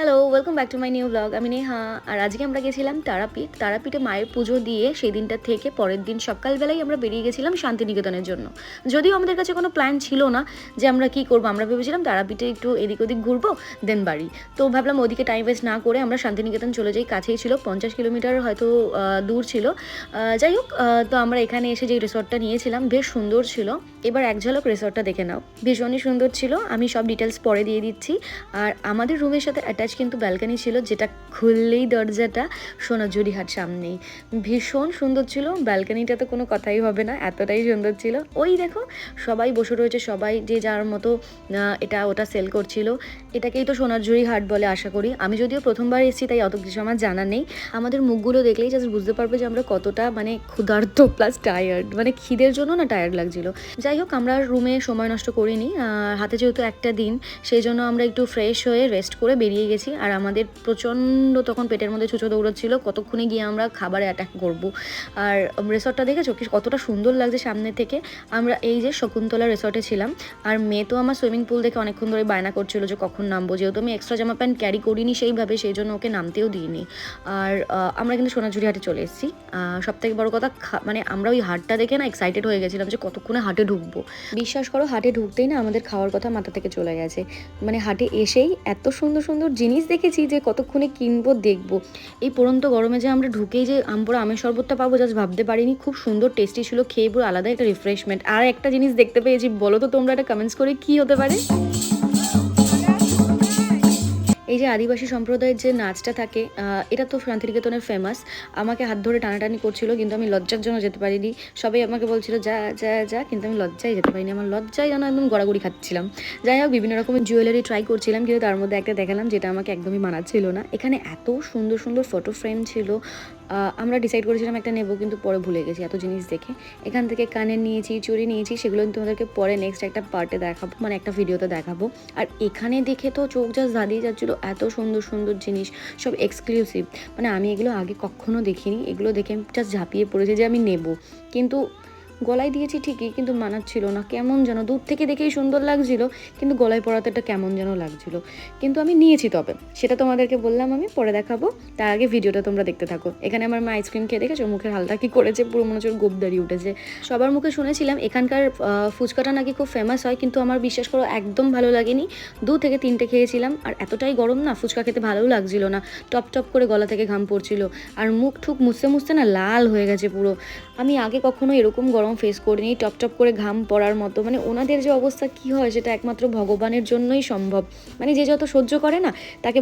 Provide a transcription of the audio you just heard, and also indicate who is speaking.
Speaker 1: Hello, welcome back to my new blog. আমি নেহা। আর আজকে আমরা গেছিলাম তারাপীঠে মায়ের পুজো দিয়ে সেই দিনটা থেকে পরের দিন সকালবেলায় আমরা বেরিয়ে গেছিলাম শান্তিনিকেতনের জন্য। যদিও আমাদের কাছে কোনো প্ল্যান ছিল না যে আমরা কি করবো, আমরা ভেবেছিলাম তারাপীঠে একটু এদিক ওদিক ঘুরবো, দেন বাড়ি। তো ভাবলাম ওদিকে টাইম ওয়েস্ট না করে আমরা শান্তিনিকেতন চলে যাই, কাছেই ছিল, 50 কিলোমিটার হয়তো দূর ছিল। যাই হোক, তো আমরা এখানে এসে যে রিসর্টটা নিয়েছিলাম বেশ সুন্দর ছিল। এবার এক ঝলক রিসর্টটা দেখে নাও, ভীষণই সুন্দর ছিল। আমি সব ডিটেলস পরে দিয়ে দিচ্ছি। আর আমাদের রুমের সাথে অ্যাটাচ কিন্তু ব্যালকানি ছিল, যেটা খুললেই দরজাটা সোনাঝুরিহাট সামনেই। ভীষণ সুন্দর ছিল ব্যালকানিটা, তো কোনো কথাই হবে না, এতটাই সুন্দর ছিল। ওই দেখো সবাই বসে রয়েছে, সবাই যে যার মতো এটা ওটা সেল করছিল। এটাকেই তো সোনাঝুরিহাট বলে আশা করি। আমি যদিও প্রথমবার এসেছি তাই অত কিছু আমার জানা নেই। আমাদের মুখগুলো দেখলেই জাস্ট বুঝতে পারবে যে আমরা কতটা মানে ক্ষুধার্ত প্লাস টায়ার্ড, মানে খিদের জন্য না টায়ার্ড লাগছিল। যাই হোক, আমরা রুমে সময় নষ্ট করিনি, হাতে যেহেতু একটা দিন, সেই জন্য আমরা একটু ফ্রেশ হয়ে রেস্ট করে বেরিয়ে গেছি। আর আমাদের প্রচণ্ড তখন পেটের মধ্যে ছুঁচো দৌড়াচ্ছিল, কতক্ষণে গিয়ে আমরা খাবারে অ্যাটাক করব। আর রিসর্টটা দেখেছো কি কতটা সুন্দর লাগছে সামনে থেকে। আমরা এই যে শকুন্তলা রিসর্টে ছিলাম। আর মেয়ে তো আমার সুইমিং পুল দেখে অনেকক্ষণ ধরে বায়না করছিল যে কখন নামবো, যেহেতু আমি এক্সট্রা জামা প্যান্ট ক্যারি করিনি সেইভাবে, সেই জন্য ওকে নামতেও দিইনি। আর আমরা কিন্তু সোনাঝুরিহাটে চলে এসেছি। সবথেকে বড় কথা, মানে আমরা ওই হাটটা দেখে না এক্সাইটেড হয়ে গেছিলাম যে কতক্ষণে হাটে ঢুকবো। বিশ্বাস করো, হাটে ঢুকতেই না আমাদের খাওয়ার কথা মাথা থেকে চলে গেছে। মানে হাটে এসেই এত সুন্দর সুন্দর জিনিস দেখেছি যে কতক্ষণে কিনবো দেখবো। এই পড়ন্ত গরমে যে আমরা ঢুকেই যে আমপুরা আমের শরবতটা পাবো জাস্ট ভাবতে পারিনি। খুব সুন্দর টেস্টি ছিল, খেয়ে পুরো আলাদা একটা রিফ্রেশমেন্ট। আর একটা জিনিস দেখতে পেয়েছি, বলো তো তোমরা এটা কমেন্টস করে কি হতে পারে। এই যে আদিবাসী সম্প্রদায়ের যে নাচটা থাকে, এটা তো শান্তিনিকেতনের ফেমাস। আমাকে হাত ধরে টানাটানি করছিল, কিন্তু আমি লজ্জার জন্য যেতে পারিনি। সবাই আমাকে বলছিল যা যা যা, কিন্তু আমি লজ্জায় যেতে পারিনি। আমার লজ্জায় যেন একদম গড়াগড়ি খাচ্ছিলাম। যাই হোক, বিভিন্ন রকমের জুয়েলারি ট্রাই করছিলাম, কিন্তু তার মধ্যে একটা দেখালাম যেটা আমাকে একদমই মানাচ্ছিল না। এখানে এত সুন্দর সুন্দর ফটো ফ্রেম ছিল, আমরা ডিসাইড করেছিলাম একটা নেবো, কিন্তু পরে ভুলে গেছি এত জিনিস দেখে। এখান থেকে কানের নিয়েছি, চুড়ি নিয়েছি, সেগুলো তোমাদেরকে পরে নেক্সট একটা পার্টে দেখাবো, মানে একটা ভিডিওতে দেখাবো। আর এখানে দেখে তো চোখ জাস্ট ধাঁধিয়ে যাচ্ছিলো, এত সুন্দর সুন্দর জিনিস, সব এক্সক্লুসিভ। মানে আমি এগুলো আগে কখনো দেখিনি, এগুলো দেখে আমি জাস্ট ঝাঁপিয়ে পড়েছি যে আমি নেব। কিন্তু গলায় দিয়েছি ঠিকই, কিন্তু মানাচ্ছিল না, কেমন যেন দূর থেকে দেখেই সুন্দর লাগছিল, কিন্তু গলায় পরাতে একটা কেমন যেন লাগছিল। কিন্তু আমি নিয়েছি, তবে সেটা তোমাদেরকে বললাম আমি পরে দেখাবো। তার আগে ভিডিওটা তোমরা দেখতে থাকো। এখানে আমার মা আইসক্রিম খেয়ে দেখেছো মুখের হালটা কি করেছে, পুরো মনে হচ্ছে গোপ দাঁড়িয়ে উঠেছে। সবার মুখে শুনেছিলাম এখানকার ফুচকাটা নাকি খুব ফেমাস হয়, কিন্তু আমার বিশ্বাস করো একদম ভালো লাগেনি। 2 থেকে 3টে খেয়েছিলাম, আর এতটাই গরম না, ফুচকা খেতে ভালোও লাগছিল না। টপ টপ করে গলা থেকে ঘাম পড়ছিল, আর মুখ ঠুক মুছতে মুছতে না লাল হয়ে গেছে পুরো। আমি আগে কখনো এরকম গরম ফেস করিনি, টপ টপ করে ঘাম পড়ার মতো। মানে ওনাদের যে অবস্থা কি হয় সেটা একমাত্র ভগবানের জন্যই সম্ভব। মানে যে যত সহ্য করে না তাকে